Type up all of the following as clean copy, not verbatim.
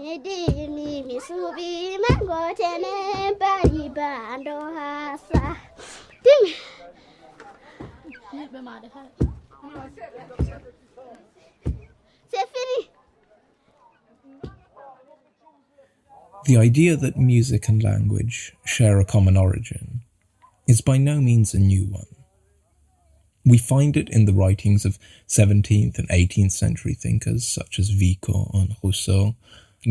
The idea that music and language share a common origin is by no means a new one. We find it in the writings of 17th and 18th century thinkers such as Vico and Rousseau.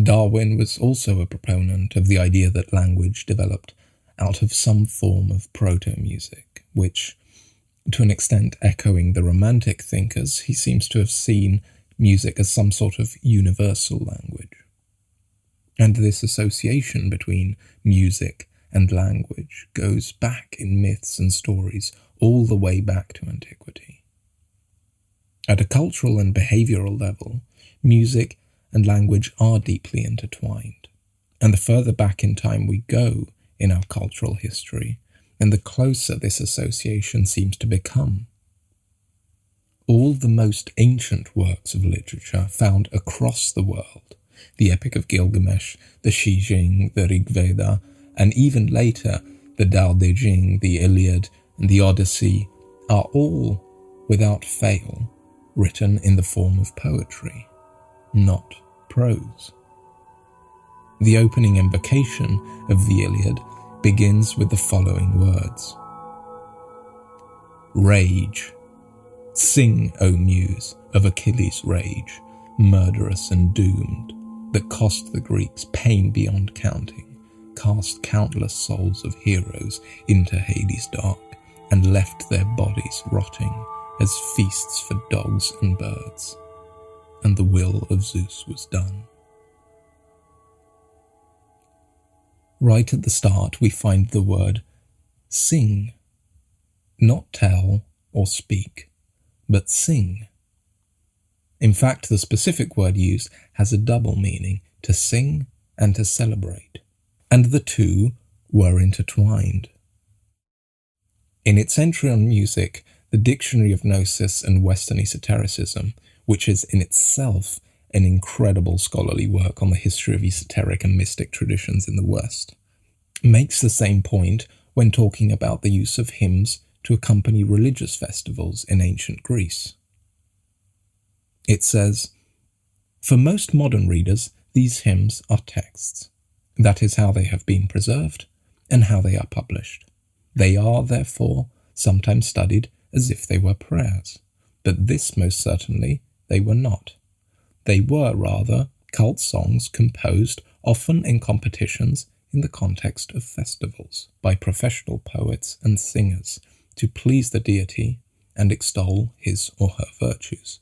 Darwin was also a proponent of the idea that language developed out of some form of proto-music, which, to an extent echoing the Romantic thinkers, he seems to have seen music as some sort of universal language. And this association between music and language goes back in myths and stories all the way back to antiquity. At a cultural and behavioral level, music and language are deeply intertwined, and the further back in time we go in our cultural history, and the closer this association seems to become. All the most ancient works of literature found across the world, the Epic of Gilgamesh, the Shijing, the Rig Veda, and even later the Tao Te Ching, the Iliad, and the Odyssey, are all, without fail, written in the form of poetry, not prose. The opening invocation of the Iliad begins with the following words: Rage. Sing, O Muse, of Achilles' rage, murderous and doomed, that cost the Greeks pain beyond counting, cast countless souls of heroes into Hades dark, and left their bodies rotting as feasts for dogs and birds. And the will of Zeus was done. Right at the start we find the word sing, not tell or speak, but sing. In fact, the specific word used has a double meaning, to sing and to celebrate, and the two were intertwined. In its entry on music, the Dictionary of Gnosis and Western Esotericism, which is in itself an incredible scholarly work on the history of esoteric and mystic traditions in the West, makes the same point when talking about the use of hymns to accompany religious festivals in ancient Greece. It says, "For most modern readers, these hymns are texts. That is how they have been preserved and how they are published. They are, therefore, sometimes studied as if they were prayers, but this most certainly they were not. They were, rather, cult songs composed, often in competitions in the context of festivals, by professional poets and singers, to please the deity and extol his or her virtues,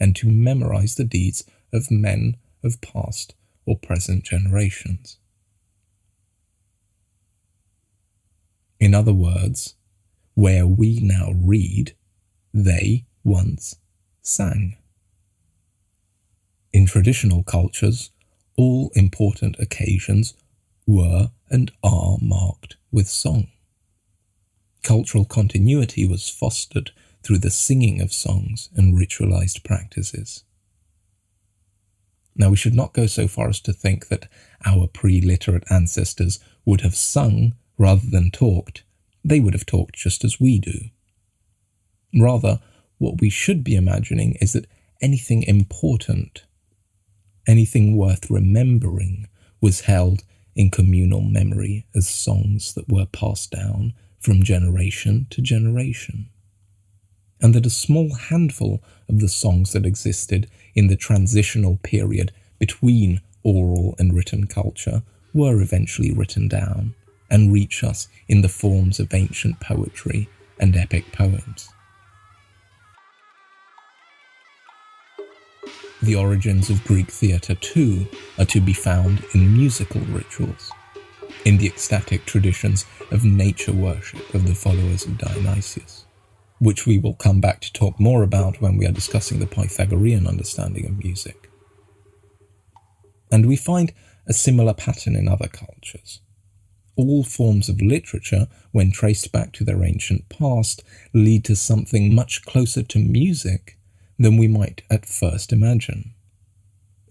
and to memorize the deeds of men of past or present generations." In other words, where we now read, they once sang. In traditional cultures, all important occasions were and are marked with song. Cultural continuity was fostered through the singing of songs and ritualized practices. Now, we should not go so far as to think that our pre-literate ancestors would have sung rather than talked. They would have talked just as we do. Rather, what we should be imagining is that anything important, anything worth remembering, was held in communal memory as songs that were passed down from generation to generation, and that a small handful of the songs that existed in the transitional period between oral and written culture were eventually written down and reach us in the forms of ancient poetry and epic poems. The origins of Greek theatre, too, are to be found in musical rituals, in the ecstatic traditions of nature worship of the followers of Dionysius, which we will come back to talk more about when we are discussing the Pythagorean understanding of music. And we find a similar pattern in other cultures. All forms of literature, when traced back to their ancient past, lead to something much closer to music than we might at first imagine.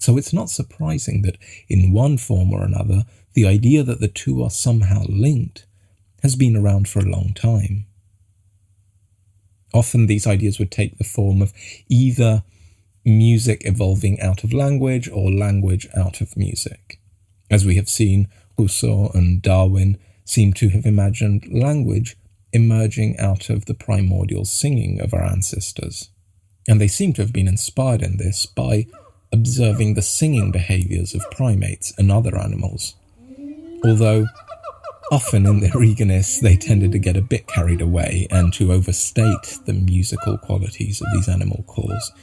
So it's not surprising that in one form or another, the idea that the two are somehow linked has been around for a long time. Often these ideas would take the form of either music evolving out of language or language out of music. As we have seen, Rousseau and Darwin seem to have imagined language emerging out of the primordial singing of our ancestors. And they seem to have been inspired in this by observing the singing behaviours of primates and other animals. Although often in their eagerness they tended to get a bit carried away and to overstate the musical qualities of these animal calls,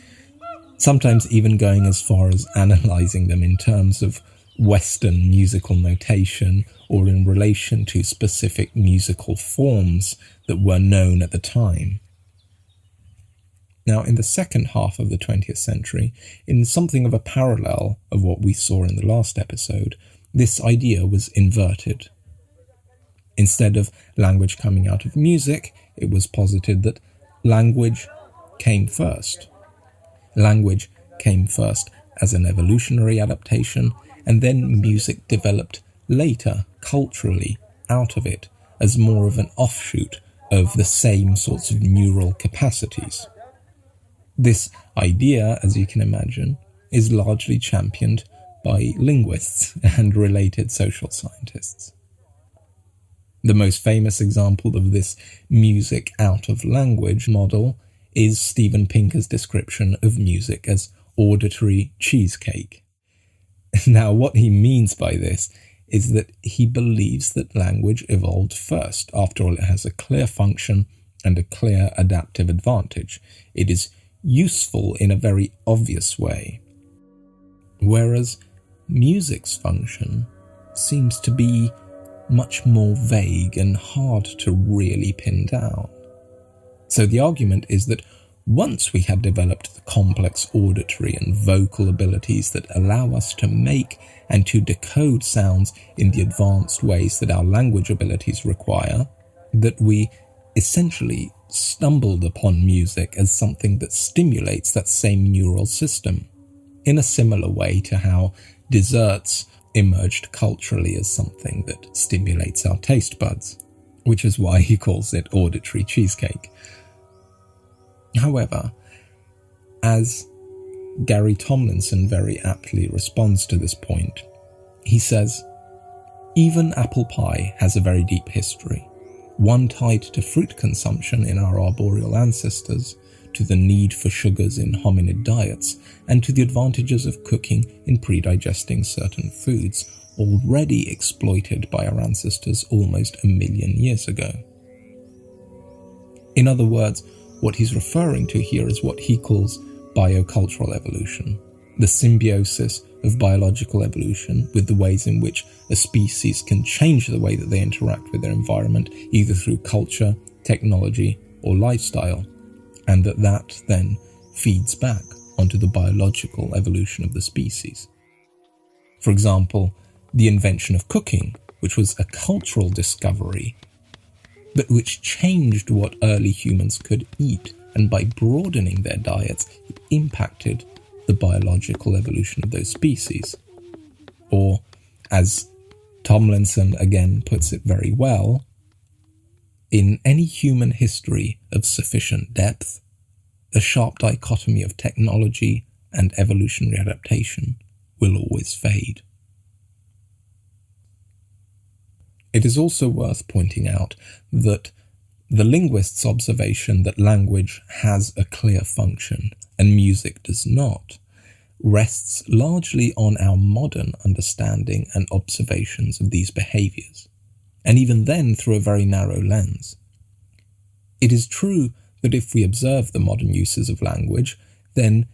sometimes even going as far as analysing them in terms of Western musical notation or in relation to specific musical forms that were known at the time. Now, in the second half of the 20th century, in something of a parallel of what we saw in the last episode, this idea was inverted. Instead of language coming out of music, it was posited that language came first. Language came first as an evolutionary adaptation, and then music developed later, culturally, out of it, as more of an offshoot of the same sorts of neural capacities. This idea, as you can imagine, is largely championed by linguists and related social scientists. The most famous example of this music out of language model is Steven Pinker's description of music as auditory cheesecake. Now, what he means by this is that he believes that language evolved first. After all, it has a clear function and a clear adaptive advantage. It is useful in a very obvious way, whereas music's function seems to be much more vague and hard to really pin down. So the argument is that once we had developed the complex auditory and vocal abilities that allow us to make and to decode sounds in the advanced ways that our language abilities require, that we essentially stumbled upon music as something that stimulates that same neural system, in a similar way to how desserts emerged culturally as something that stimulates our taste buds, which is why he calls it auditory cheesecake. However, as Gary Tomlinson very aptly responds to this point, he says, even apple pie has a very deep history, one tied to fruit consumption in our arboreal ancestors, to the need for sugars in hominid diets, and to the advantages of cooking in pre-digesting certain foods already exploited by our ancestors almost 1 million years ago. In other words, what he's referring to here is what he calls biocultural evolution, the symbiosis of biological evolution with the ways in which a species can change the way that they interact with their environment, either through culture, technology, or lifestyle, and that then feeds back onto the biological evolution of the species. For example, the invention of cooking, which was a cultural discovery, but which changed what early humans could eat, and by broadening their diets, it impacted the biological evolution of those species. Or, as Tomlinson again puts it very well, in any human history of sufficient depth, the sharp dichotomy of technology and evolutionary adaptation will always fade. It is also worth pointing out that the linguist's observation that language has a clear function and music does not rests largely on our modern understanding and observations of these behaviours, and even then through a very narrow lens. It is true that if we observe the modern uses of language, then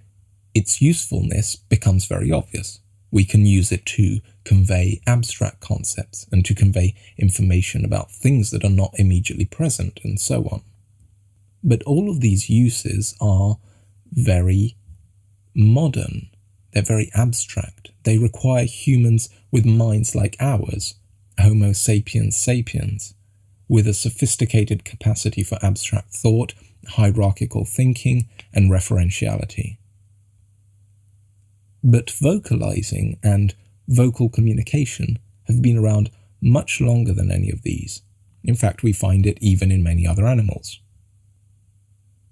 its usefulness becomes very obvious. We can use it to convey abstract concepts and to convey information about things that are not immediately present, and so on. But all of these uses are very modern. They're very abstract. They require humans with minds like ours, Homo sapiens sapiens, with a sophisticated capacity for abstract thought, hierarchical thinking, and referentiality. But vocalizing and vocal communication have been around much longer than any of these. In fact, we find it even in many other animals.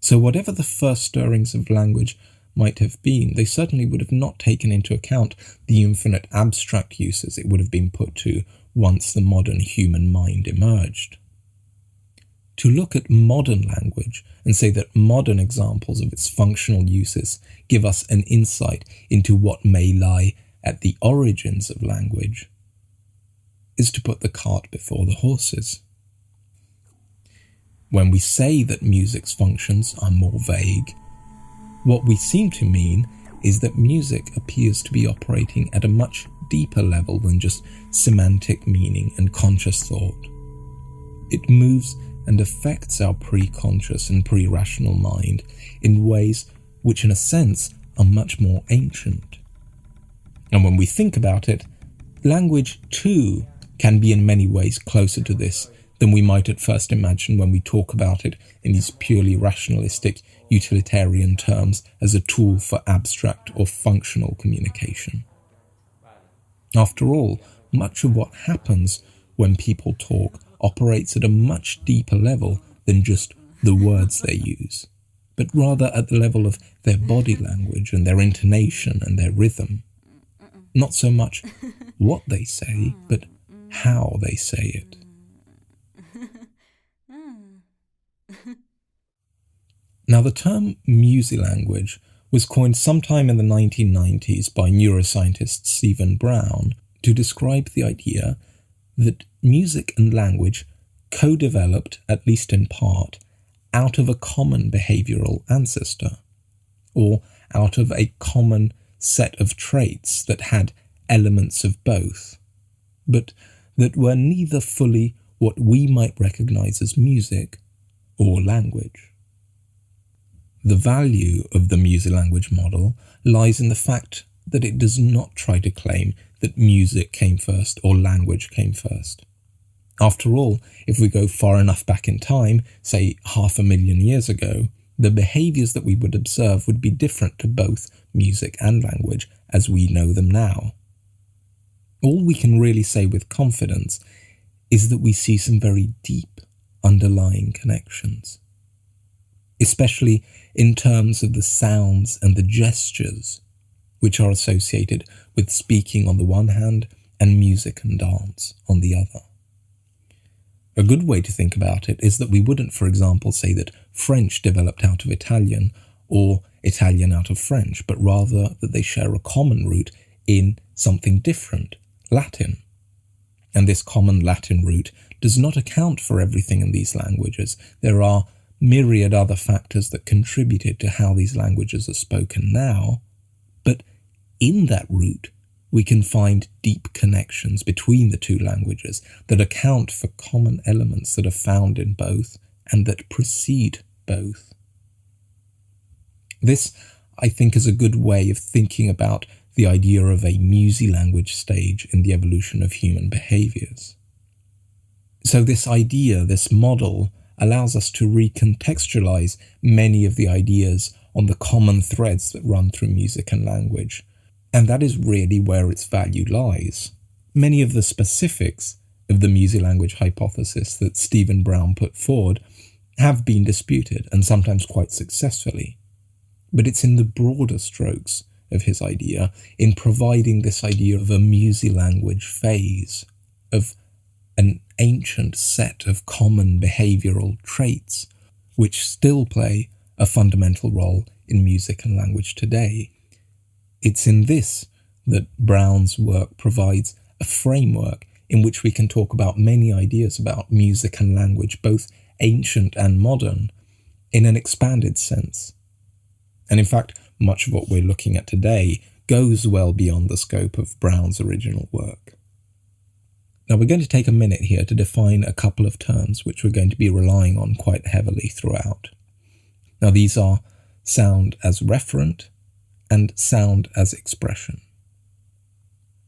So whatever the first stirrings of language might have been, they certainly would have not taken into account the infinite abstract uses it would have been put to once the modern human mind emerged. To look at modern language and say that modern examples of its functional uses give us an insight into what may lie at the origins of language is to put the cart before the horses. When we say that music's functions are more vague, what we seem to mean is that music appears to be operating at a much deeper level than just semantic meaning and conscious thought. It moves and affects our pre-conscious and pre-rational mind in ways which in a sense are much more ancient. And when we think about it, language too can be in many ways closer to this than we might at first imagine when we talk about it in these purely rationalistic, utilitarian terms as a tool for abstract or functional communication. After all, much of what happens when people talk operates at a much deeper level than just the words they use, but rather at the level of their body language and their intonation and their rhythm. Not so much what they say, but how they say it. Now, the term Musilanguage was coined sometime in the 1990s by neuroscientist Stephen Brown to describe the idea that music and language co-developed, at least in part, out of a common behavioral ancestor, or out of a common set of traits that had elements of both, but that were neither fully what we might recognize as music or language. The value of the Musilanguage model lies in the fact that it does not try to claim that music came first or language came first. After all, if we go far enough back in time, say 500,000 years ago, the behaviors that we would observe would be different to both music and language as we know them now. All we can really say with confidence is that we see some very deep underlying connections, especially in terms of the sounds and the gestures which are associated with speaking on the one hand and music and dance on the other. A good way to think about it is that we wouldn't, for example, say that French developed out of Italian or Italian out of French, but rather that they share a common root in something different, Latin. And this common Latin root does not account for everything in these languages. There are myriad other factors that contributed to how these languages are spoken now, but in that root we can find deep connections between the two languages that account for common elements that are found in both and that precede both. This, I think, is a good way of thinking about the idea of a Musilanguage stage in the evolution of human behaviors. So this idea, this model, allows us to recontextualize many of the ideas on the common threads that run through music and language, and that is really where its value lies. Many of the specifics of the Musilanguage hypothesis that Stephen Brown put forward have been disputed, and sometimes quite successfully. But it's in the broader strokes of his idea, in providing this idea of a Musilanguage phase, of an ancient set of common behavioral traits, which still play a fundamental role in music and language today. It's in this that Brown's work provides a framework in which we can talk about many ideas about music and language, both ancient and modern, in an expanded sense. And in fact, much of what we're looking at today goes well beyond the scope of Brown's original work. Now we're going to take a minute here to define a couple of terms which we're going to be relying on quite heavily throughout. Now these are sound as referent and sound as expression.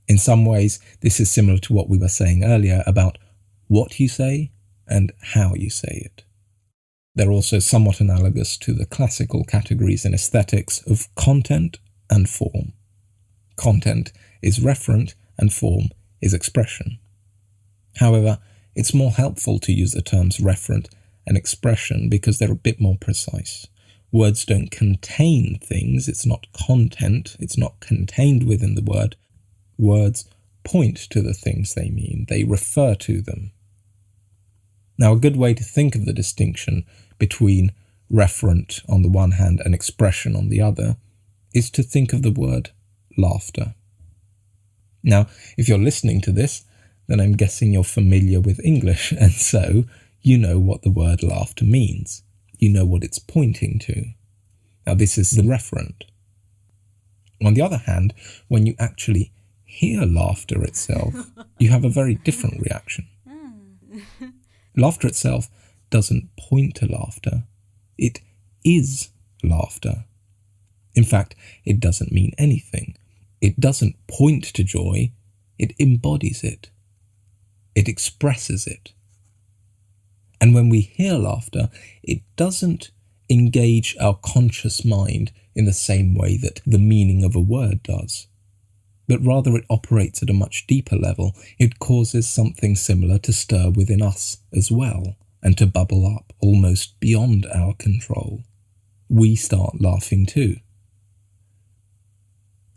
In some ways, this is similar to what we were saying earlier about what you say and how you say it. They're also somewhat analogous to the classical categories in aesthetics of content and form. Content is referent and form is expression. However, it's more helpful to use the terms referent and expression because they're a bit more precise. Words don't contain things, it's not content, it's not contained within the word. Words point to the things they mean, they refer to them. Now, a good way to think of the distinction between referent on the one hand and expression on the other is to think of the word laughter. Now, if you're listening to this, then I'm guessing you're familiar with English, and so you know what the word laughter means. You know what it's pointing to. Now, this is the referent. On the other hand, when you actually hear laughter itself, you have a very different reaction. Laughter itself doesn't point to laughter. It is laughter. In fact, it doesn't mean anything. It doesn't point to joy. It embodies it. It expresses it. And when we hear laughter, it doesn't engage our conscious mind in the same way that the meaning of a word does, but rather it operates at a much deeper level. It causes something similar to stir within us as well, and to bubble up almost beyond our control. We start laughing too.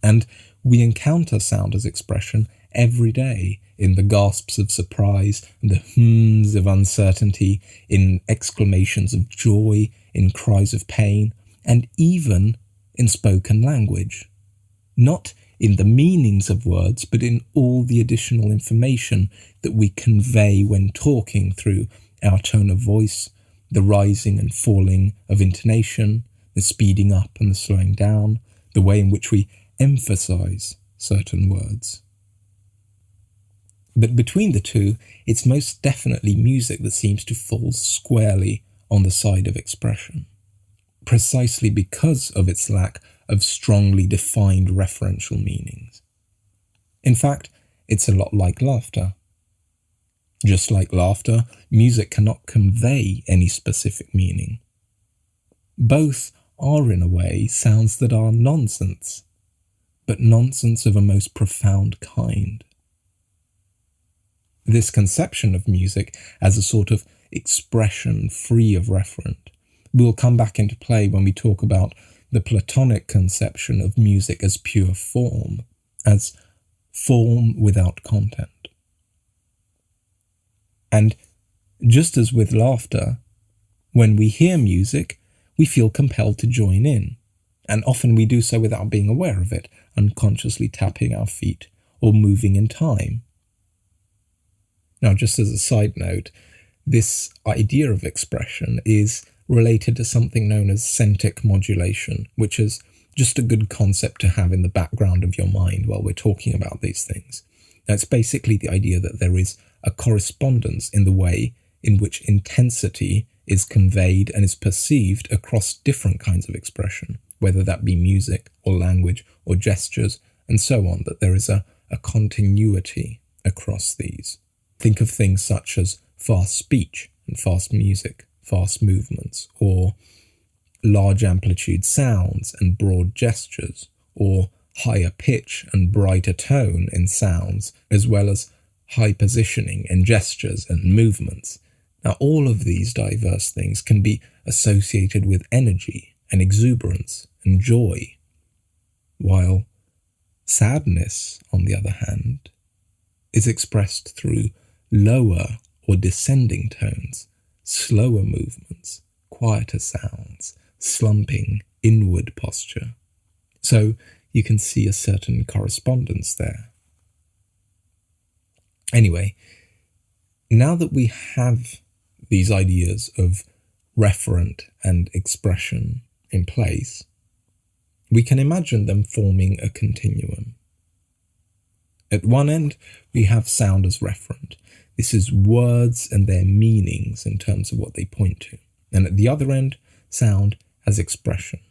And we encounter sound as expression every day in the gasps of surprise, and the hmms of uncertainty, in exclamations of joy, in cries of pain, and even in spoken language. Not in the meanings of words, but in all the additional information that we convey when talking through our tone of voice, the rising and falling of intonation, the speeding up and the slowing down, the way in which we emphasize certain words. But between the two, it's most definitely music that seems to fall squarely on the side of expression, precisely because of its lack of strongly defined referential meanings. In fact, it's a lot like laughter. Just like laughter, music cannot convey any specific meaning. Both are, in a way, sounds that are nonsense, but nonsense of a most profound kind. This conception of music as a sort of expression free of referent will come back into play when we talk about the Platonic conception of music as pure form, as form without content. And just as with laughter, when we hear music, we feel compelled to join in, and often we do so without being aware of it, unconsciously tapping our feet or moving in time. Now, just as a side note, this idea of expression is related to something known as centric modulation, which is just a good concept to have in the background of your mind while we're talking about these things. Now, it's basically the idea that there is a correspondence in the way in which intensity is conveyed and is perceived across different kinds of expression, whether that be music or language or gestures and so on, that there is a continuity across these. Think of things such as fast speech and fast music, fast movements, or large amplitude sounds and broad gestures, or higher pitch and brighter tone in sounds, as well as high positioning in gestures and movements. Now, all of these diverse things can be associated with energy and exuberance and joy, while sadness, on the other hand, is expressed through lower or descending tones, slower movements, quieter sounds, slumping inward posture. So you can see a certain correspondence there. Anyway, now that we have these ideas of referent and expression in place, we can imagine them forming a continuum. At one end, we have sound as referent. This is words and their meanings in terms of what they point to. And at the other end, sound as expression.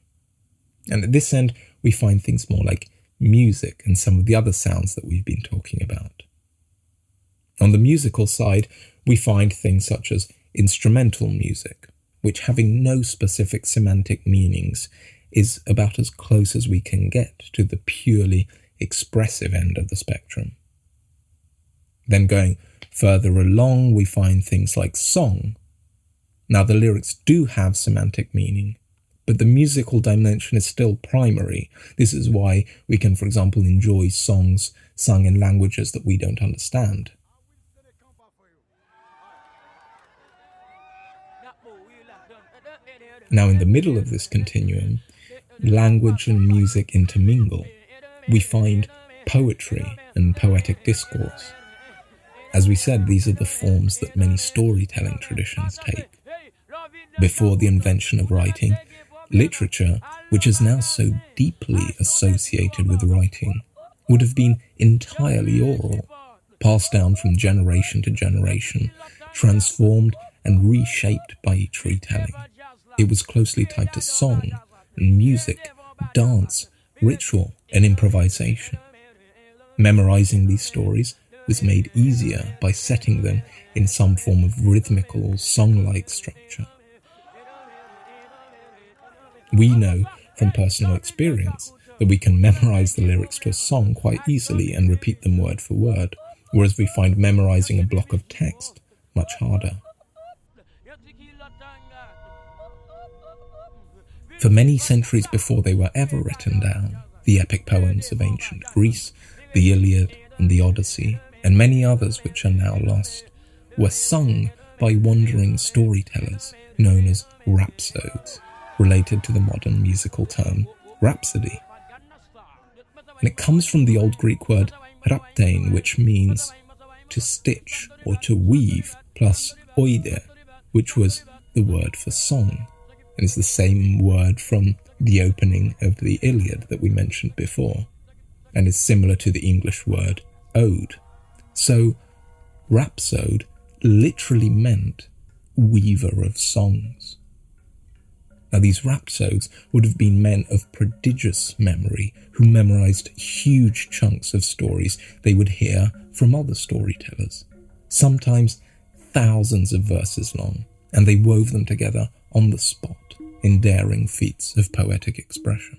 And at this end, we find things more like music and some of the other sounds that we've been talking about. On the musical side, we find things such as instrumental music, which, having no specific semantic meanings, is about as close as we can get to the purely expressive end of the spectrum. Then going further along, we find things like song. Now, the lyrics do have semantic meaning, but the musical dimension is still primary. This is why we can, for example, enjoy songs sung in languages that we don't understand. Now, in the middle of this continuum, language and music intermingle. We find poetry and poetic discourse. As we said, these are the forms that many storytelling traditions take. Before the invention of writing, literature, which is now so deeply associated with writing, would have been entirely oral, passed down from generation to generation, transformed and reshaped by each retelling. It was closely tied to song and music, dance, ritual, and improvisation. Memorizing these stories was made easier by setting them in some form of rhythmical, song-like structure. We know from personal experience that we can memorize the lyrics to a song quite easily and repeat them word for word, whereas we find memorizing a block of text much harder. For many centuries before they were ever written down, the epic poems of ancient Greece, the Iliad and the Odyssey, and many others which are now lost, were sung by wandering storytellers known as rhapsodes, related to the modern musical term rhapsody. And it comes from the Old Greek word rhaptein, which means to stitch or to weave, plus oide, which was the word for song, and is the same word from the opening of the Iliad that we mentioned before, and is similar to the English word ode. So, rhapsode literally meant weaver of songs. Now, these rhapsodes would have been men of prodigious memory who memorized huge chunks of stories they would hear from other storytellers, sometimes thousands of verses long, and they wove them together on the spot in daring feats of poetic expression.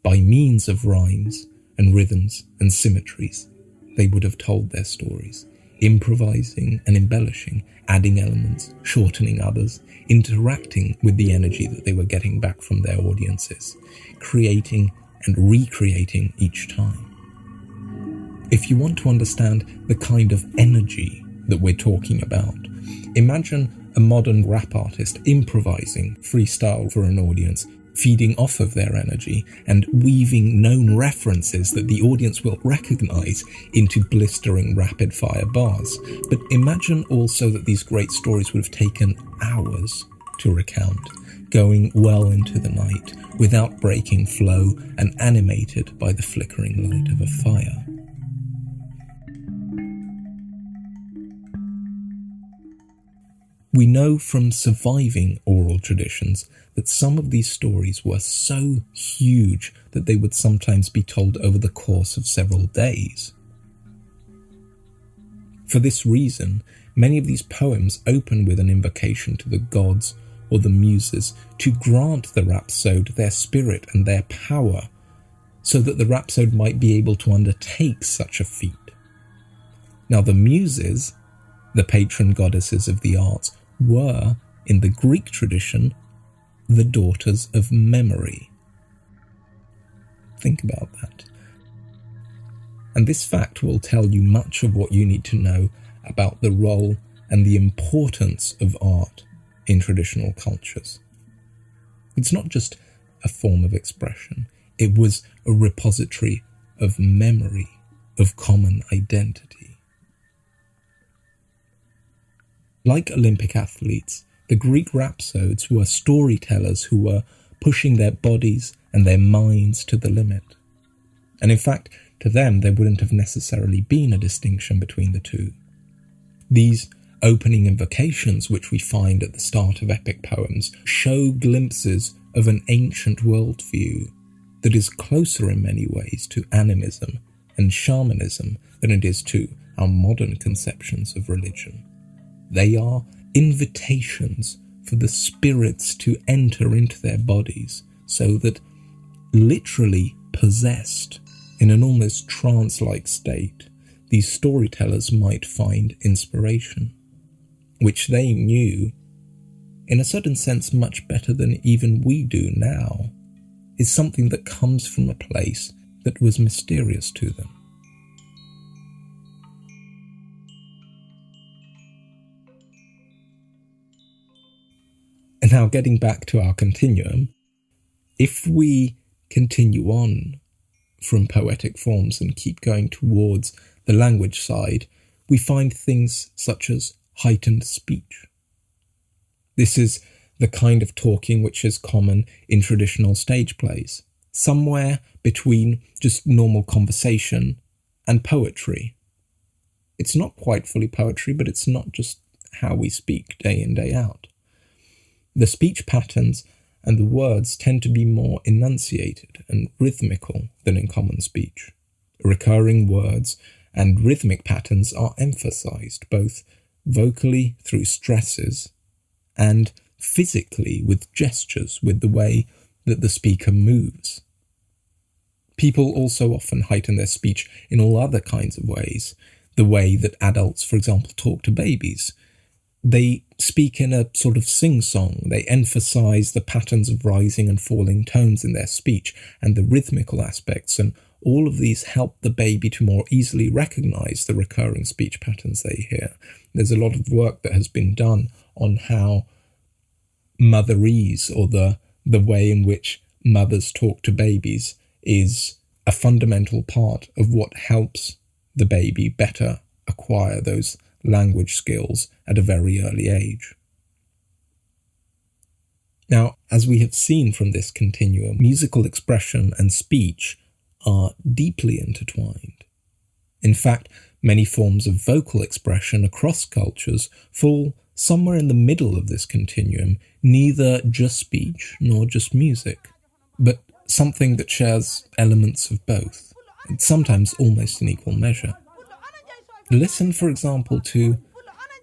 By means of rhymes and rhythms and symmetries, they would have told their stories, improvising and embellishing, adding elements, shortening others, interacting with the energy that they were getting back from their audiences, creating and recreating each time. If you want to understand the kind of energy that we're talking about, imagine a modern rap artist improvising freestyle for an audience, feeding off of their energy and weaving known references that the audience will recognize into blistering rapid-fire bars. But imagine also that these great stories would have taken hours to recount, going well into the night, without breaking flow and animated by the flickering light of a fire. We know from surviving oral traditions that some of these stories were so huge that they would sometimes be told over the course of several days. For this reason, many of these poems open with an invocation to the gods or the muses to grant the rhapsode their spirit and their power, so that the rhapsode might be able to undertake such a feat. Now, the muses, the patron goddesses of the arts, were, in the Greek tradition, the daughters of memory. Think about that. And this fact will tell you much of what you need to know about the role and the importance of art in traditional cultures. It's not just a form of expression, it was a repository of memory, of common identity. Like Olympic athletes, the Greek rhapsodes were storytellers who were pushing their bodies and their minds to the limit. And in fact, to them, there wouldn't have necessarily been a distinction between the two. These opening invocations, which we find at the start of epic poems, show glimpses of an ancient worldview that is closer in many ways to animism and shamanism than it is to our modern conceptions of religion. They are invitations for the spirits to enter into their bodies so that literally possessed, in an almost trance-like state, these storytellers might find inspiration, which they knew, in a certain sense much better than even we do now, is something that comes from a place that was mysterious to them. And now getting back to our continuum, if we continue on from poetic forms and keep going towards the language side, we find things such as heightened speech. This is the kind of talking which is common in traditional stage plays, somewhere between just normal conversation and poetry. It's not quite fully poetry, but it's not just how we speak day in, day out. The speech patterns and the words tend to be more enunciated and rhythmical than in common speech. Recurring words and rhythmic patterns are emphasized both vocally through stresses and physically with gestures, with the way that the speaker moves. People also often heighten their speech in all other kinds of ways. The way that adults, for example, talk to babies. They speak in a sort of sing-song. They emphasize the patterns of rising and falling tones in their speech and the rhythmical aspects, and all of these help the baby to more easily recognize the recurring speech patterns they hear. There's a lot of work that has been done on how motherese, or the way in which mothers talk to babies, is a fundamental part of what helps the baby better acquire those language skills at a very early age. Now, as we have seen from this continuum, musical expression and speech are deeply intertwined. In fact, many forms of vocal expression across cultures fall somewhere in the middle of this continuum, neither just speech nor just music, but something that shares elements of both, sometimes almost in equal measure. Listen, for example, to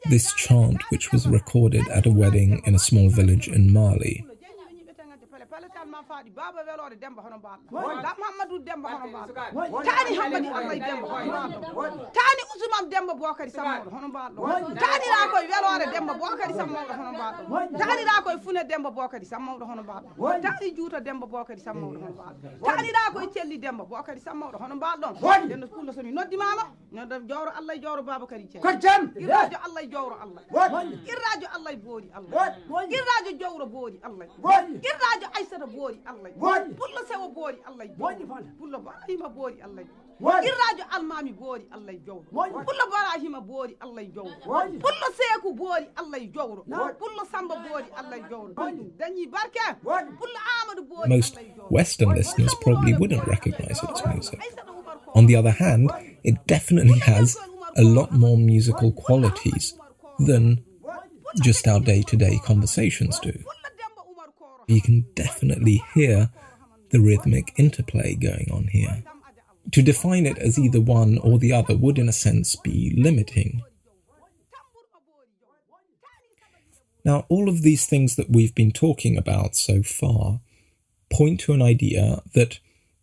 this chant which was recorded at a wedding in a small village in Mali. Pulla sewa boori Allah pulla barahima boori Allah irrajo almami boori Allah jowro pulla barahima boori Allah jowro pulla seeku boori Allah jowro pulla samba boori Allah jowro dañi barke pulla amadu boori. Most Western listeners probably wouldn't recognize it as music. On the other hand, it definitely has a lot more musical qualities than just our day-to-day conversations do. You can definitely hear the rhythmic interplay going on here. To define it as either one or the other would, in a sense, be limiting. Now, all of these things that we've been talking about so far point to an idea that,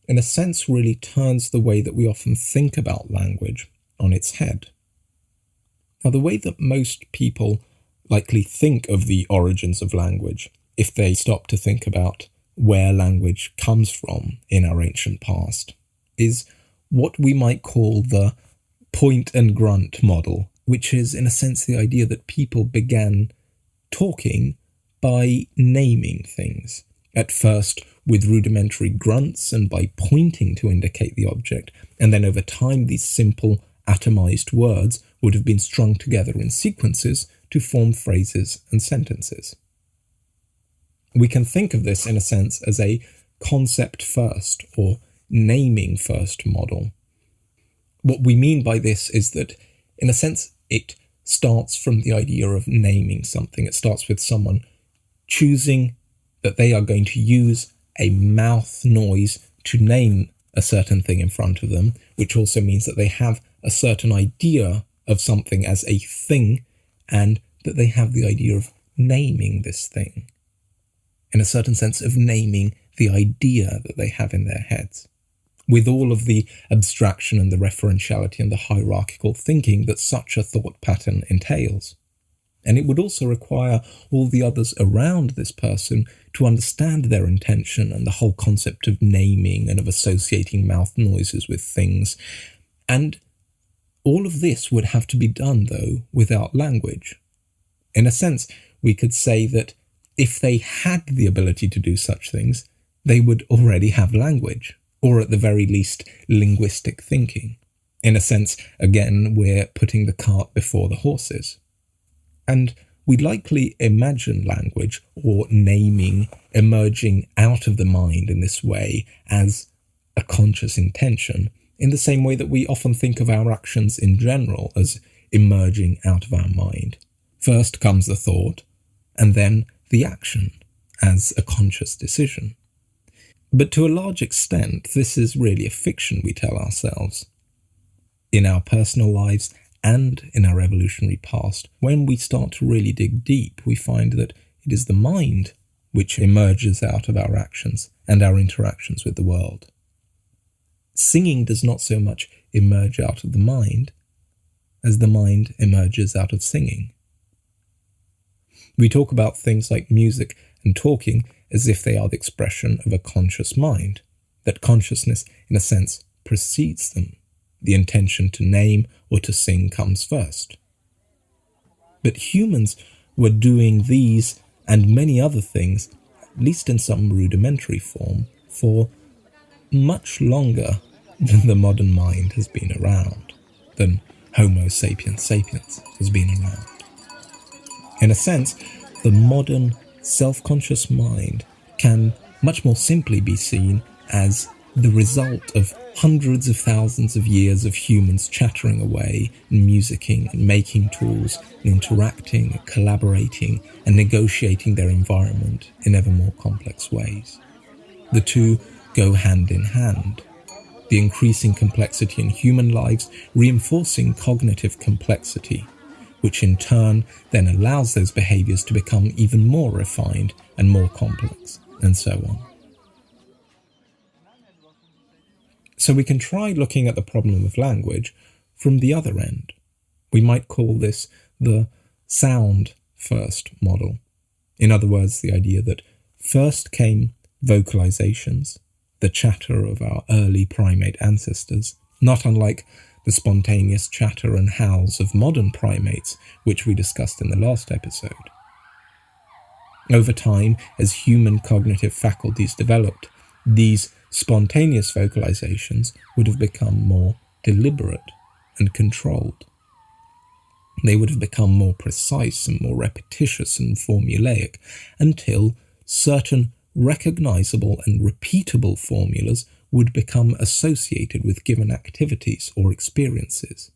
in a sense, really turns the way that we often think about language on its head. Now, the way that most people likely think of the origins of language, if they stop to think about where language comes from in our ancient past, is what we might call the point and grunt model, which is, in a sense, the idea that people began talking by naming things. At first with rudimentary grunts and by pointing to indicate the object, and then over time these simple atomized words would have been strung together in sequences to form phrases and sentences. We can think of this, in a sense, as a concept first or naming first model. What we mean by this is that, in a sense, it starts from the idea of naming something. It starts with someone choosing that they are going to use a mouth noise to name a certain thing in front of them, which also means that they have a certain idea of something as a thing, and that they have the idea of naming this thing, in a certain sense of naming the idea that they have in their heads. with all of the abstraction and the referentiality and the hierarchical thinking that such a thought pattern entails. And it would also require all the others around this person to understand their intention and the whole concept of naming and of associating mouth noises with things. And all of this would have to be done, though, without language. In a sense, we could say that if they had the ability to do such things, they would already have language, or at the very least, linguistic thinking. In a sense, again, we're putting the cart before the horses. And we likely imagine language or naming emerging out of the mind in this way as a conscious intention, in the same way that we often think of our actions in general as emerging out of our mind. First comes the thought, and then the action as a conscious decision. But to a large extent, this is really a fiction we tell ourselves. In our personal lives and in our evolutionary past, when we start to really dig deep, we find that it is the mind which emerges out of our actions and our interactions with the world. Singing does not so much emerge out of the mind as the mind emerges out of singing. We talk about things like music and talking as if they are the expression of a conscious mind, that consciousness, in a sense, precedes them. The intention to name or to sing comes first. But humans were doing these and many other things, at least in some rudimentary form, for much longer than the modern mind has been around, than Homo sapiens sapiens has been around. In a sense, the modern self-conscious mind can much more simply be seen as the result of hundreds of thousands of years of humans chattering away and musicking and making tools and interacting and collaborating and negotiating their environment in ever more complex ways. The two go hand in hand. The increasing complexity in human lives reinforcing cognitive complexity, which in turn then allows those behaviors to become even more refined and more complex, and so on. So we can try looking at the problem of language from the other end. We might call this the sound-first model. In other words, the idea that first came vocalizations, the chatter of our early primate ancestors, not unlike the spontaneous chatter and howls of modern primates, which we discussed in the last episode. Over time, as human cognitive faculties developed, these spontaneous vocalizations would have become more deliberate and controlled. They would have become more precise and more repetitious and formulaic until certain recognizable and repeatable formulas would become associated with given activities or experiences.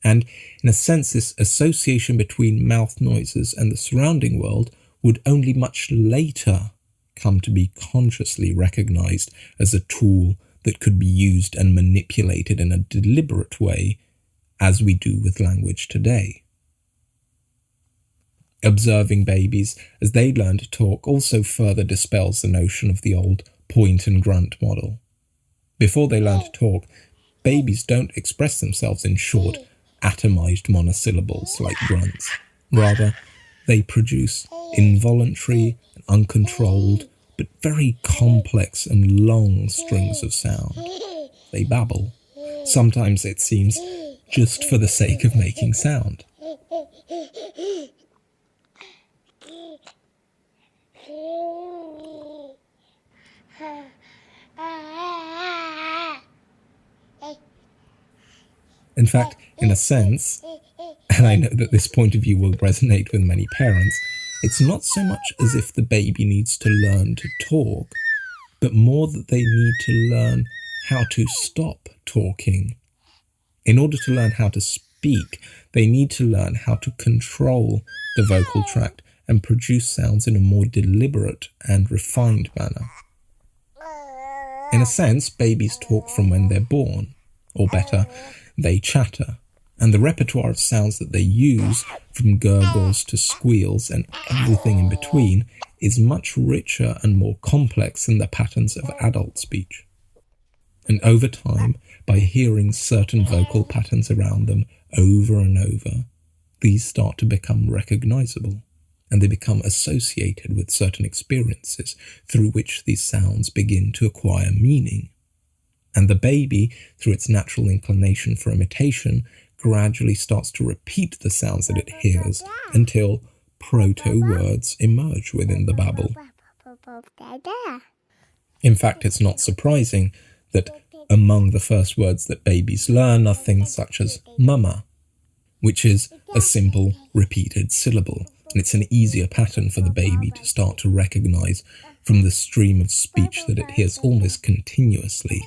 And in a sense, this association between mouth noises and the surrounding world would only much later come to be consciously recognized as a tool that could be used and manipulated in a deliberate way, as we do with language today. Observing babies as they learn to talk also further dispels the notion of the old point and grunt model. Before they learn to talk, babies don't express themselves in short, atomized monosyllables like grunts. Rather, they produce involuntary and uncontrolled, but very complex and long strings of sound. They babble. Sometimes it seems just for the sake of making sound. In fact, in a sense, and I know that this point of view will resonate with many parents, it's not so much as if the baby needs to learn to talk, but more that they need to learn how to stop talking. In order to learn how to speak, they need to learn how to control the vocal tract and produce sounds in a more deliberate and refined manner. In a sense, babies talk from when they're born, or better, they chatter, and the repertoire of sounds that they use, from gurgles to squeals and everything in between, is much richer and more complex than the patterns of adult speech. And over time, by hearing certain vocal patterns around them over and over, these start to become recognizable, and they become associated with certain experiences through which these sounds begin to acquire meaning. And the baby, through its natural inclination for imitation, gradually starts to repeat the sounds that it hears until proto-words emerge within the babble. In fact, it's not surprising that among the first words that babies learn are things such as mama, which is a simple, repeated syllable, and it's an easier pattern for the baby to start to recognize from the stream of speech that it hears almost continuously.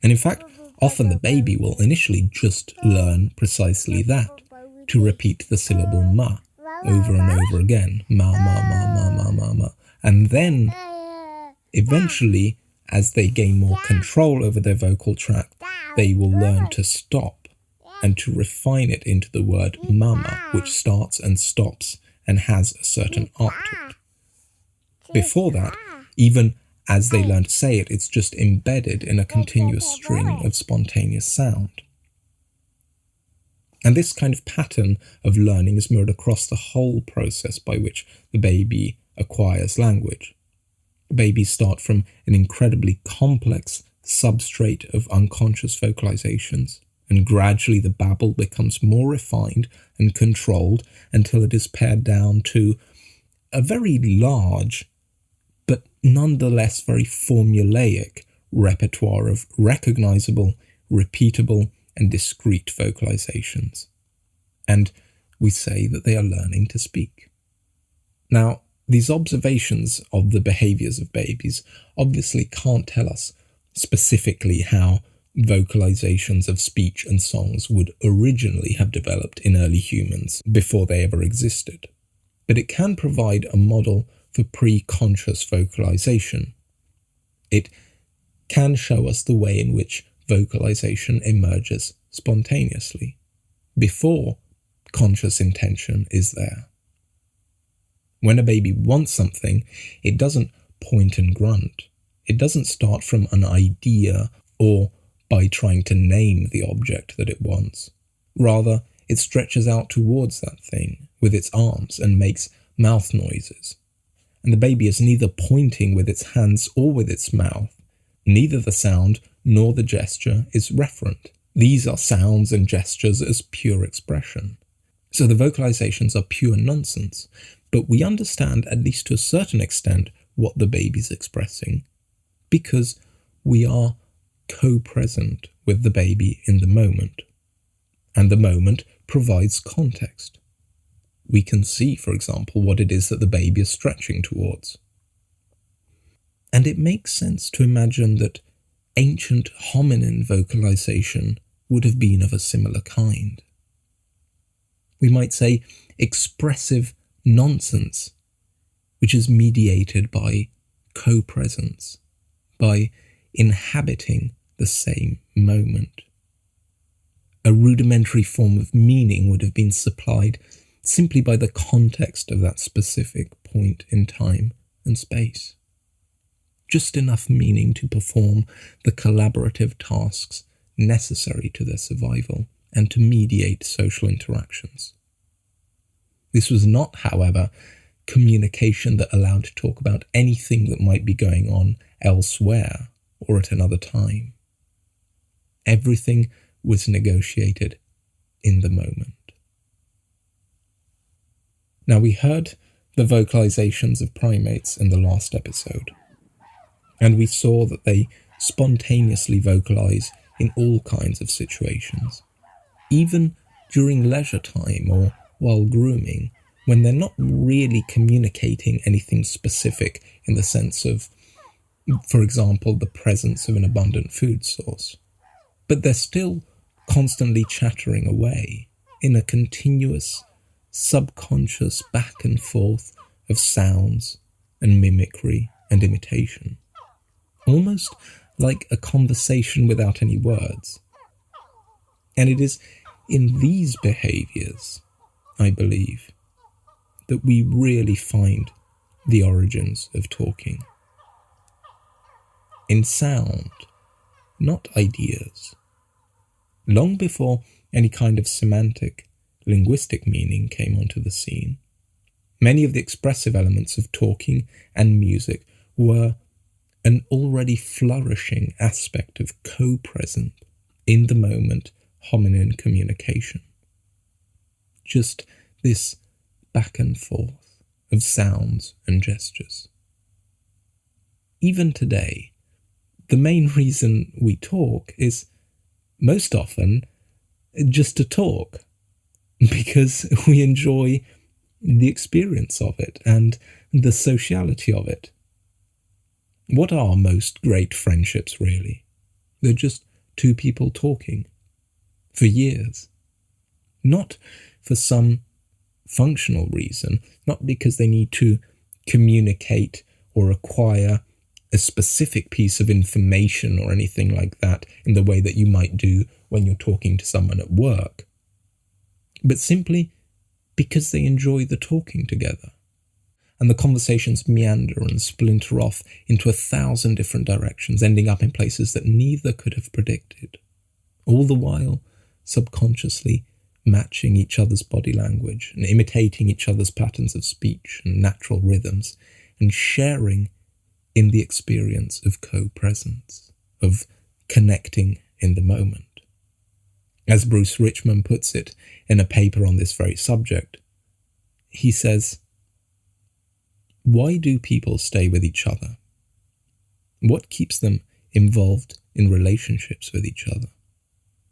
And in fact, often the baby will initially just learn precisely that, to repeat the syllable ma over and over again, ma, ma, ma, ma, ma, ma, ma. And then, eventually, as they gain more control over their vocal tract, they will learn to stop and to refine it into the word mama, which starts and stops and has a certain arc to it. Before that, even as they learn to say it, it's just embedded in a continuous string of spontaneous sound. And this kind of pattern of learning is mirrored across the whole process by which the baby acquires language. Babies start from an incredibly complex substrate of unconscious vocalizations, and gradually the babble becomes more refined and controlled until it is pared down to a very large, but nonetheless very formulaic repertoire of recognizable, repeatable, and discrete vocalizations. And we say that they are learning to speak. Now, these observations of the behaviors of babies obviously can't tell us specifically how vocalizations of speech and songs would originally have developed in early humans before they ever existed. But it can provide a model for pre-conscious vocalization. It can show us the way in which vocalization emerges spontaneously, before conscious intention is there. When a baby wants something, it doesn't point and grunt. It doesn't start from an idea or by trying to name the object that it wants. Rather, it stretches out towards that thing with its arms and makes mouth noises. And the baby is neither pointing with its hands or with its mouth. Neither the sound nor the gesture is referent. These are sounds and gestures as pure expression. So the vocalizations are pure nonsense, but we understand, at least to a certain extent, what the baby's expressing, because we are co-present with the baby in the moment. And the moment provides context. We can see, for example, what it is that the baby is stretching towards. And it makes sense to imagine that ancient hominin vocalization would have been of a similar kind. We might say expressive nonsense, which is mediated by co-presence, by inhabiting the same moment. A rudimentary form of meaning would have been supplied simply by the context of that specific point in time and space. Just enough meaning to perform the collaborative tasks necessary to their survival and to mediate social interactions. This was not, however, communication that allowed to talk about anything that might be going on elsewhere or at another time. Everything was negotiated in the moment. Now, we heard the vocalizations of primates in the last episode, and we saw that they spontaneously vocalize in all kinds of situations, even during leisure time or while grooming, when they're not really communicating anything specific in the sense of, for example, the presence of an abundant food source. But they're still constantly chattering away in a continuous, subconscious back and forth of sounds and mimicry and imitation. Almost like a conversation without any words. And it is in these behaviors, I believe, that we really find the origins of talking. In sound, not ideas. Long before any kind of semantic, linguistic meaning came onto the scene, many of the expressive elements of talking and music were an already flourishing aspect of co-present, in the moment hominin communication. Just this back and forth of sounds and gestures. Even today, the main reason we talk is most often just to talk, because we enjoy the experience of it and the sociality of it. What are most great friendships, really? They're just two people talking for years. Not for some functional reason, not because they need to communicate or acquire a specific piece of information or anything like that in the way that you might do when you're talking to someone at work, but simply because they enjoy the talking together. And the conversations meander and splinter off into 1,000 different directions, ending up in places that neither could have predicted, all the while subconsciously matching each other's body language and imitating each other's patterns of speech and natural rhythms, and sharing in the experience of co-presence, of connecting in the moment. As Bruce Richmond puts it in a paper on this very subject, he says, "Why do people stay with each other? What keeps them involved in relationships with each other?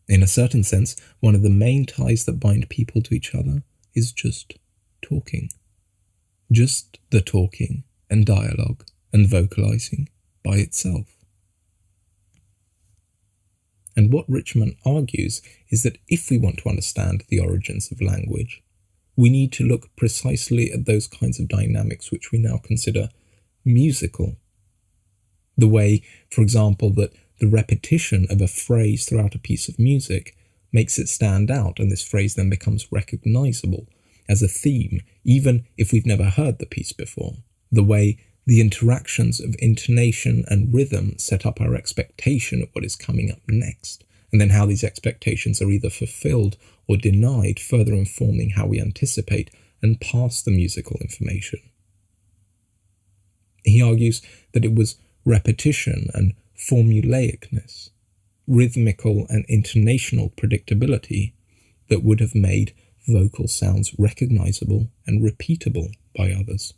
In a certain sense, one of the main ties that bind people to each other is just talking. Just the talking and dialogue and vocalizing by itself." And what Richmond argues is that if we want to understand the origins of language, we need to look precisely at those kinds of dynamics which we now consider musical. The way, for example, that the repetition of a phrase throughout a piece of music makes it stand out, and this phrase then becomes recognizable as a theme, even if we've never heard the piece before. The way the interactions of intonation and rhythm set up our expectation of what is coming up next, and then how these expectations are either fulfilled or denied, further informing how we anticipate and pass the musical information. He argues that it was repetition and formulaicness, rhythmical and intonational predictability that would have made vocal sounds recognizable and repeatable by others.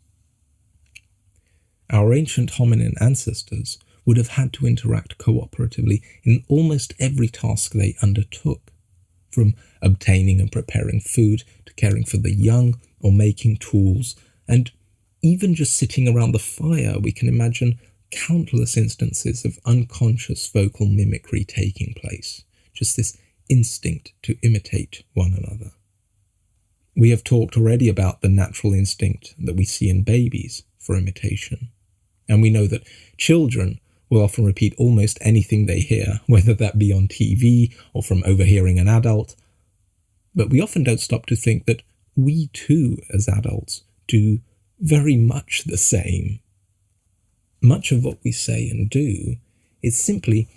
Our ancient hominin ancestors would have had to interact cooperatively in almost every task they undertook, from obtaining and preparing food to caring for the young or making tools, and even just sitting around the fire, we can imagine countless instances of unconscious vocal mimicry taking place, just this instinct to imitate one another. We have talked already about the natural instinct that we see in babies for imitation, and we know that children will often repeat almost anything they hear, whether that be on TV or from overhearing an adult, but we often don't stop to think that we too, as adults, do very much the same. Much of what we say and do is simply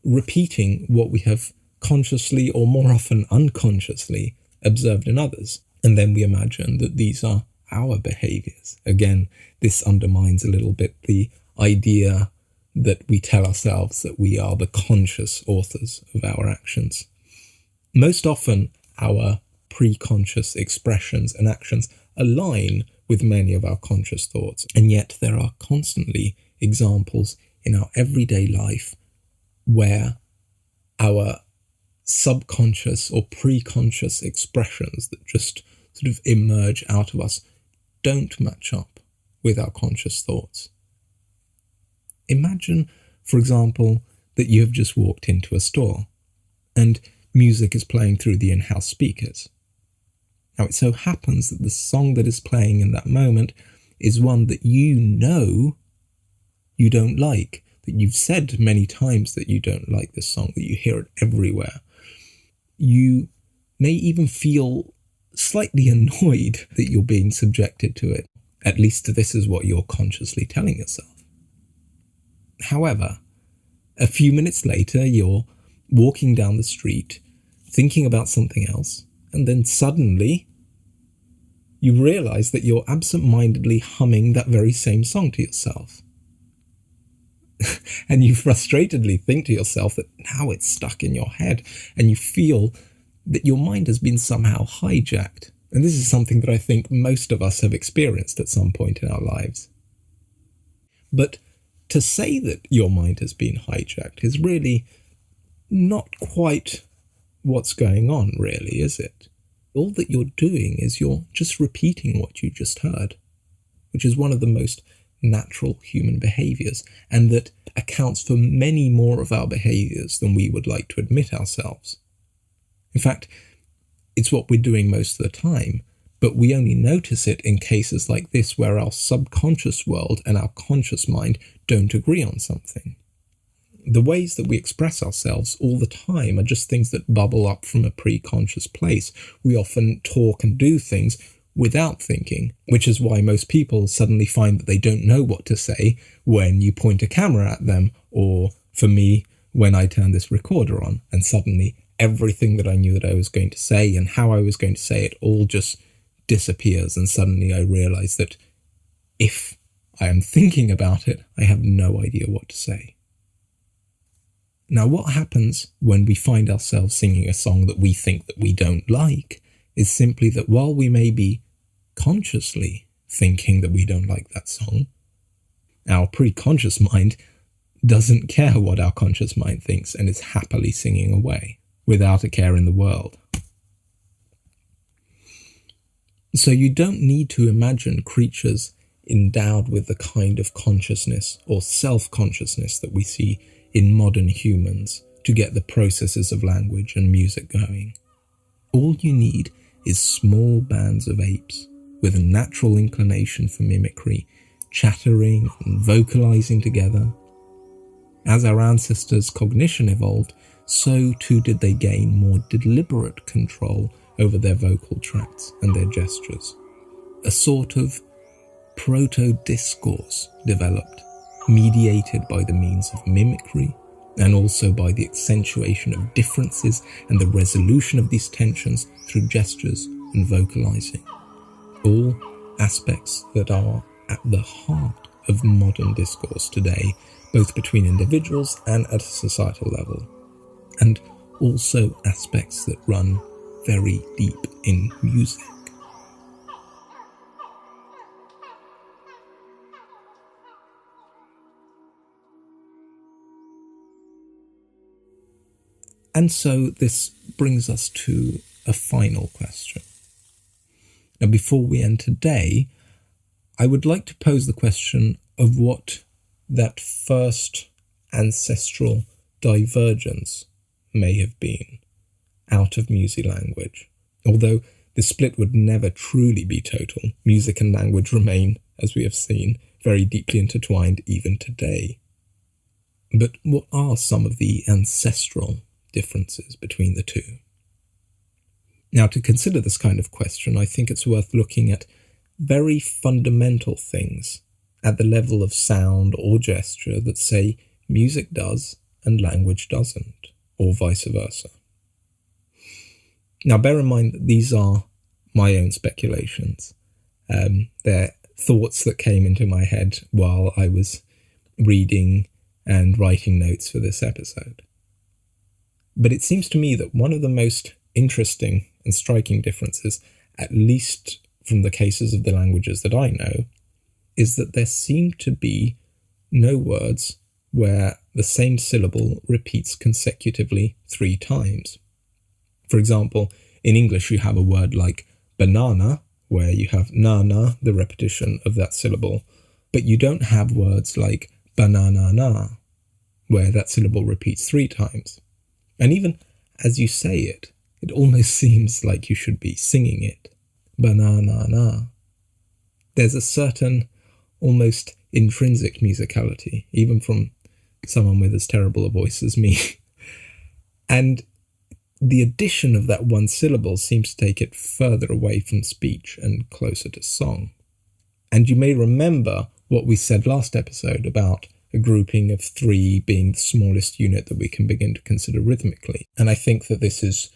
repeating what we have consciously or more often unconsciously observed in others, and then we imagine that these are our behaviours. Again, this undermines a little bit the idea that we tell ourselves that we are the conscious authors of our actions. Most often, our pre-conscious expressions and actions align with many of our conscious thoughts, and yet there are constantly examples in our everyday life where our subconscious or pre-conscious expressions that just sort of emerge out of us don't match up with our conscious thoughts. Imagine, for example, that you have just walked into a store and music is playing through the in-house speakers. Now, it so happens that the song that is playing in that moment is one that you know you don't like, that you've said many times that you don't like this song, that you hear it everywhere. You may even feel slightly annoyed that you're being subjected to it. At least this is what you're consciously telling yourself. However, A few minutes later, you're walking down the street, thinking about something else, and then suddenly you realize that you're absent-mindedly humming that very same song to yourself. And you frustratedly think to yourself that now it's stuck in your head, and you feel that your mind has been somehow hijacked. And this is something that I think most of us have experienced at some point in our lives. But to say that your mind has been hijacked is really not quite what's going on, really, is it? All that you're doing is you're just repeating what you just heard, which is one of the most natural human behaviours, and that accounts for many more of our behaviours than we would like to admit ourselves. In fact, it's what we're doing most of the time, but we only notice it in cases like this where our subconscious world and our conscious mind don't agree on something. The ways that we express ourselves all the time are just things that bubble up from a pre-conscious place. We often talk and do things without thinking, which is why most people suddenly find that they don't know what to say when you point a camera at them, or for me, when I turn this recorder on, and suddenly everything that I knew that I was going to say and how I was going to say it all just disappears, and suddenly I realize that if I am thinking about it, I have no idea what to say. Now, what happens when we find ourselves singing a song that we think that we don't like is simply that while we may be consciously thinking that we don't like that song, our pre-conscious mind doesn't care what our conscious mind thinks and is happily singing away without a care in the world. So you don't need to imagine creatures endowed with the kind of consciousness or self-consciousness that we see in modern humans to get the processes of language and music going. All you need is small bands of apes with a natural inclination for mimicry, chattering and vocalizing together. As our ancestors' cognition evolved, so too did they gain more deliberate control over their vocal tracts and their gestures. A sort of proto-discourse developed, mediated by the means of mimicry, and also by the accentuation of differences and the resolution of these tensions through gestures and vocalizing. All aspects that are at the heart of modern discourse today, both between individuals and at a societal level, and also aspects that run very deep in music. And so this brings us to a final question. Now, before we end today, I would like to pose the question of what that first ancestral divergence may have been out of Musilanguage. Although the split would never truly be total, music and language remain, as we have seen, very deeply intertwined even today. But what are some of the ancestral differences between the two? Now, to consider this kind of question, I think it's worth looking at very fundamental things at the level of sound or gesture that say music does and language doesn't, or vice versa. Now, bear in mind that these are my own speculations. They're thoughts that came into my head while I was reading and writing notes for this episode. But it seems to me that one of the most interesting and striking differences, at least from the cases of the languages that I know, is that there seem to be no words where the same syllable repeats consecutively 3 times. For example, in English you have a word like banana, where you have na-na, the repetition of that syllable, but you don't have words like banana-na, where that syllable repeats 3 times. And even as you say it, it almost seems like you should be singing it. Banana-na. There's a certain almost intrinsic musicality, even from someone with as terrible a voice as me. And the addition of that one syllable seems to take it further away from speech and closer to song. And you may remember what we said last episode about a grouping of 3 being the smallest unit that we can begin to consider rhythmically. And I think that this is,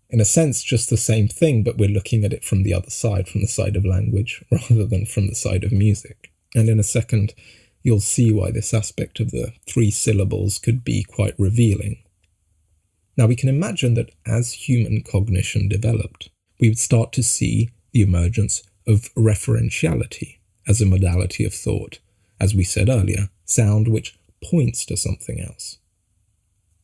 in a sense, just the same thing, but we're looking at it from the other side, from the side of language, rather than from the side of music. And in a second, you'll see why this aspect of the 3 syllables could be quite revealing. Now, we can imagine that as human cognition developed, we would start to see the emergence of referentiality as a modality of thought, as we said earlier, sound which points to something else.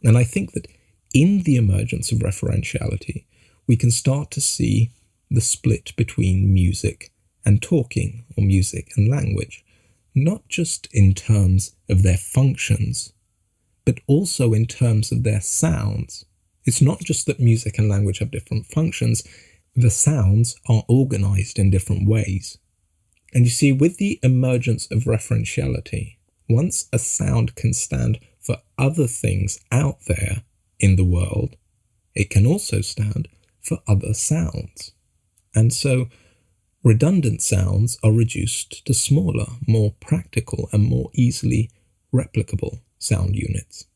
And I think that in the emergence of referentiality, we can start to see the split between music and talking, or music and language, not just in terms of their functions, but also in terms of their sounds. It's not just that music and language have different functions, the sounds are organized in different ways. And you see, with the emergence of referentiality, once a sound can stand for other things out there in the world, it can also stand for other sounds. And so redundant sounds are reduced to smaller, more practical and more easily replicable sound units.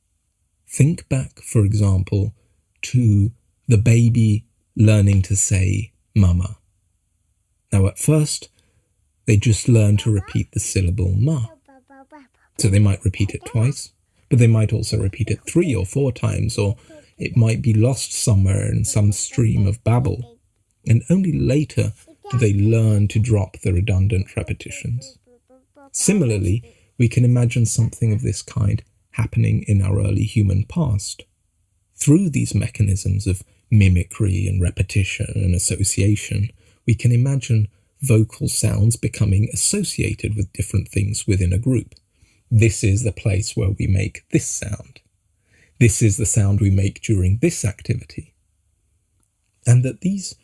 Think back, for example, to the baby learning to say mama. Now at first, they just learn to repeat the syllable ma. So they might repeat it twice, but they might also repeat it 3 or 4 times, or it might be lost somewhere in some stream of babble. And only later do they learn to drop the redundant repetitions. Similarly, we can imagine something of this kind happening in our early human past. Through these mechanisms of mimicry and repetition and association, we can imagine vocal sounds becoming associated with different things within a group. This is the place where we make this sound. This is the sound we make during this activity. And that these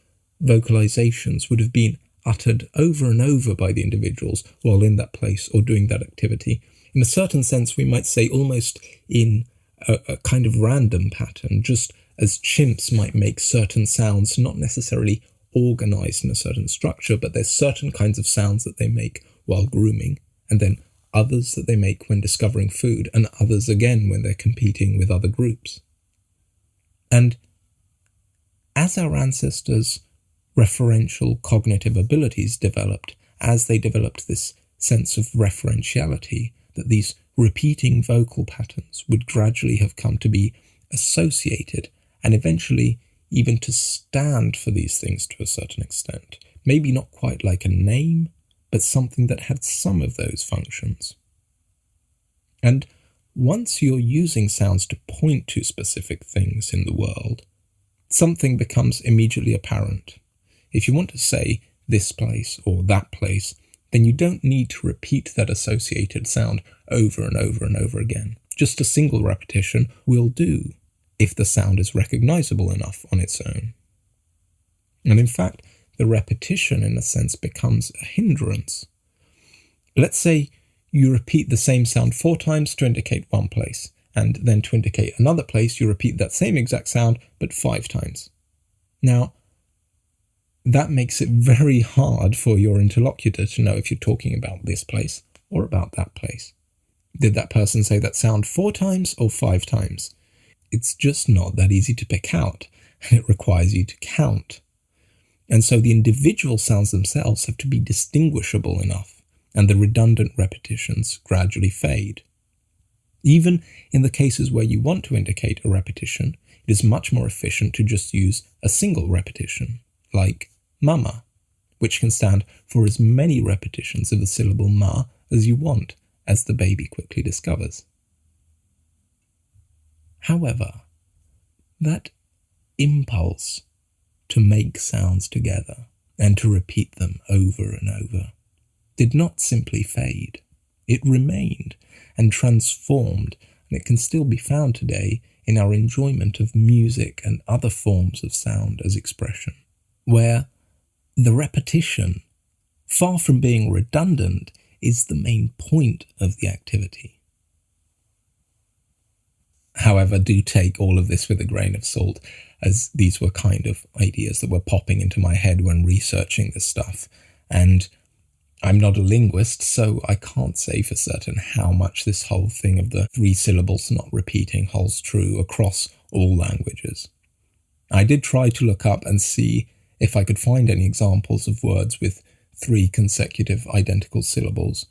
vocalizations would have been uttered over and over by the individuals while in that place or doing that activity. In a certain sense, we might say almost in a kind of random pattern, just as chimps might make certain sounds, not necessarily organized in a certain structure, but there's certain kinds of sounds that they make while grooming, and then others that they make when discovering food, and others again when they're competing with other groups. And as our ancestors' referential cognitive abilities developed, as they developed this sense of referentiality, that these repeating vocal patterns would gradually have come to be associated and eventually even to stand for these things to a certain extent. Maybe not quite like a name, but something that had some of those functions. And once you're using sounds to point to specific things in the world, something becomes immediately apparent. If you want to say this place or that place, then you don't need to repeat that associated sound over and over and over again. Just a single repetition will do if the sound is recognizable enough on its own. And in fact, the repetition in a sense becomes a hindrance. Let's say you repeat the same sound 4 times to indicate one place, and then to indicate another place you repeat that same exact sound but 5 times. Now, that makes it very hard for your interlocutor to know if you're talking about this place or about that place. Did that person say that sound 4 times or 5 times? It's just not that easy to pick out, and it requires you to count. And so the individual sounds themselves have to be distinguishable enough, and the redundant repetitions gradually fade. Even in the cases where you want to indicate a repetition, it is much more efficient to just use a single repetition, like mama, which can stand for as many repetitions of the syllable ma as you want, as the baby quickly discovers. However, that impulse to make sounds together and to repeat them over and over did not simply fade. It remained and transformed, and it can still be found today in our enjoyment of music and other forms of sound as expression, where the repetition, far from being redundant, is the main point of the activity. However, do take all of this with a grain of salt, as these were kind of ideas that were popping into my head when researching this stuff. And I'm not a linguist, so I can't say for certain how much this whole thing of the 3 syllables not repeating holds true across all languages. I did try to look up and see if I could find any examples of words with 3 consecutive identical syllables,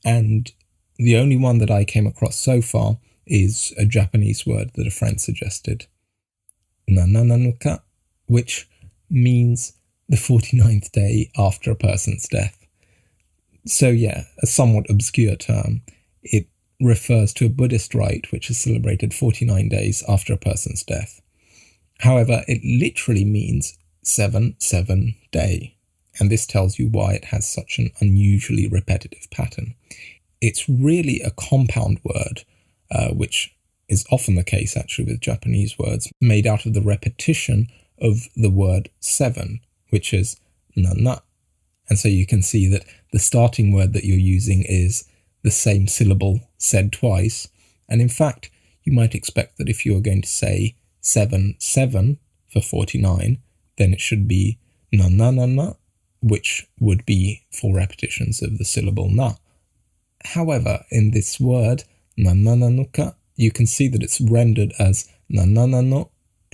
and the only one that I came across so far is a Japanese word that a friend suggested, nanananuka, which means the 49th day after a person's death. So yeah, a somewhat obscure term. It refers to a Buddhist rite which is celebrated 49 days after a person's death. However, it literally means 7-7 day, and this tells you why it has such an unusually repetitive pattern. It's really a compound word, which is often the case actually with Japanese words, made out of the repetition of the word 7, which is nana. And so you can see that the starting word that you're using is the same syllable said twice. And in fact, you might expect that if you're going to say 7-7 for 49, then it should be na-na-na-na, which would be 4 repetitions of the syllable na. However, in this word, na-na-na-nuka, you can see that it's rendered as na-na-na-no,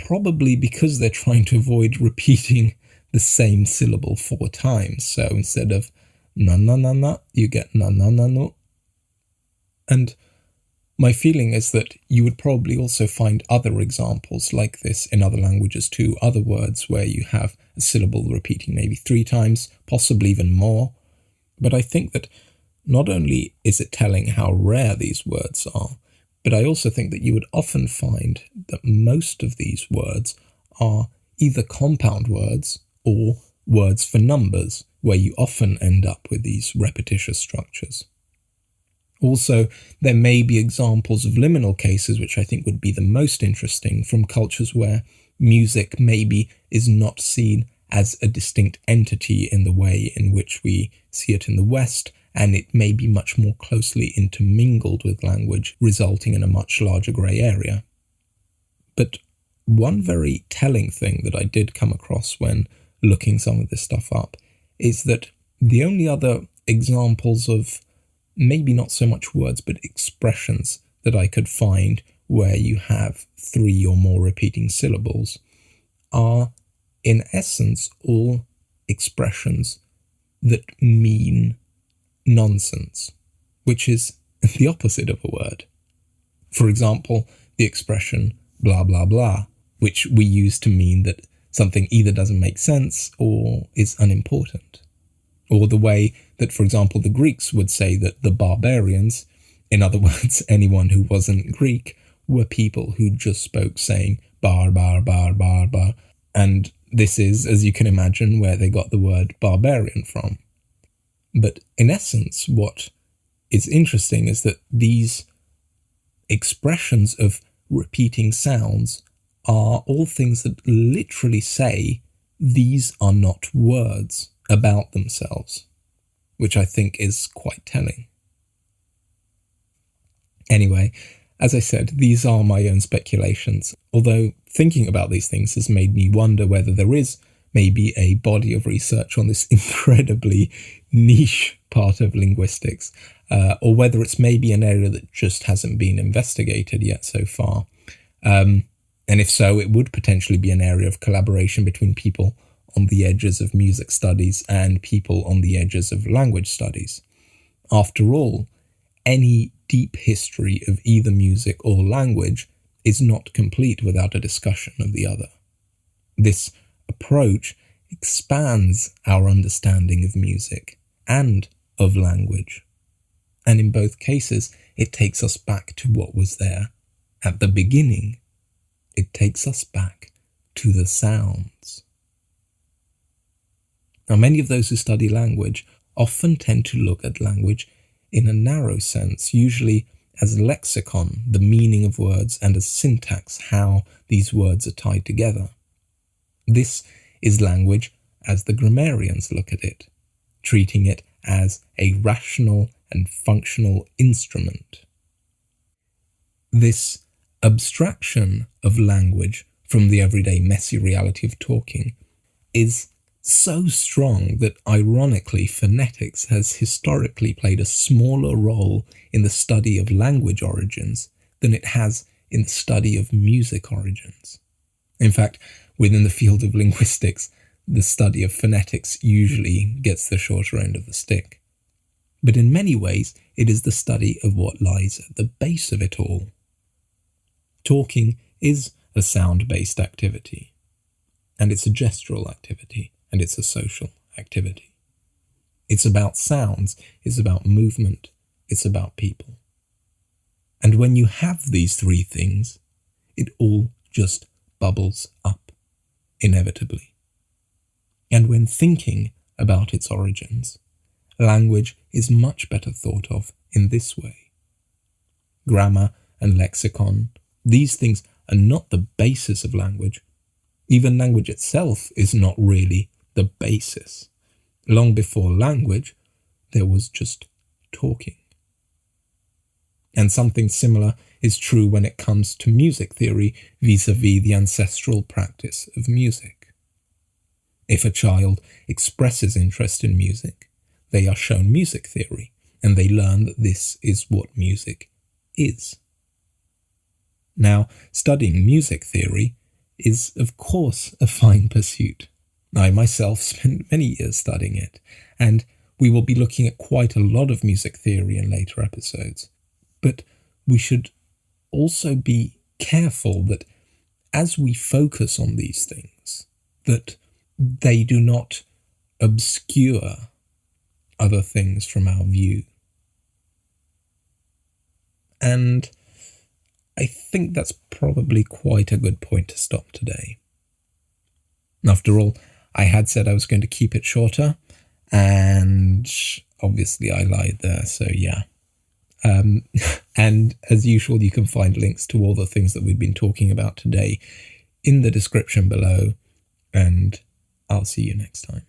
probably because they're trying to avoid repeating the same syllable 4 times. So instead of na-na-na-na, you get na-na-na-no. And my feeling is that you would probably also find other examples like this in other languages too, other words where you have a syllable repeating maybe 3 times, possibly even more. But I think that not only is it telling how rare these words are, but I also think that you would often find that most of these words are either compound words or words for numbers, where you often end up with these repetitious structures. Also, there may be examples of liminal cases, which I think would be the most interesting, from cultures where music maybe is not seen as a distinct entity in the way in which we see it in the West, and it may be much more closely intermingled with language, resulting in a much larger grey area. But one very telling thing that I did come across when looking some of this stuff up is that the only other examples of maybe not so much words but expressions that I could find where you have 3 or more repeating syllables are in essence all expressions that mean nonsense, which is the opposite of a word. For example, the expression blah blah blah, which we use to mean that something either doesn't make sense or is unimportant. Or the way that, for example, the Greeks would say that the barbarians, in other words, anyone who wasn't Greek, were people who just spoke saying bar, bar, bar, bar, bar. And this is, as you can imagine, where they got the word barbarian from. But in essence, what is interesting is that these expressions of repeating sounds are all things that literally say these are not words about themselves, which I think is quite telling. Anyway, as I said, these are my own speculations, although thinking about these things has made me wonder whether there is maybe a body of research on this incredibly niche part of linguistics, or whether it's maybe an area that just hasn't been investigated yet so far. And if so, it would potentially be an area of collaboration between people on the edges of music studies and people on the edges of language studies. After all, any deep history of either music or language is not complete without a discussion of the other. This approach expands our understanding of music and of language, and in both cases, it takes us back to what was there at the beginning. It takes us back to the sounds. Now, many of those who study language often tend to look at language in a narrow sense, usually as lexicon, the meaning of words, and as syntax, how these words are tied together. This is language as the grammarians look at it, treating it as a rational and functional instrument. This abstraction of language from the everyday messy reality of talking is so strong that, ironically, phonetics has historically played a smaller role in the study of language origins than it has in the study of music origins. In fact, within the field of linguistics, the study of phonetics usually gets the shorter end of the stick. But in many ways, it is the study of what lies at the base of it all. Talking is a sound-based activity, and it's a gestural activity, and it's a social activity. It's about sounds, it's about movement, it's about people. And when you have these three things, it all just bubbles up, inevitably. And when thinking about its origins, language is much better thought of in this way. Grammar and lexicon, these things are not the basis of language. Even language itself is not really the basis. Long before language, there was just talking. And something similar is true when it comes to music theory vis-à-vis the ancestral practice of music. If a child expresses interest in music, they are shown music theory, and they learn that this is what music is. Now, studying music theory is, of course, a fine pursuit. I myself spent many years studying it, and we will be looking at quite a lot of music theory in later episodes. But we should also be careful that as we focus on these things, that they do not obscure other things from our view. And I think that's probably quite a good point to stop today. After all, I had said I was going to keep it shorter, and obviously I lied there, so yeah. And as usual, you can find links to all the things that we've been talking about today in the description below, and I'll see you next time.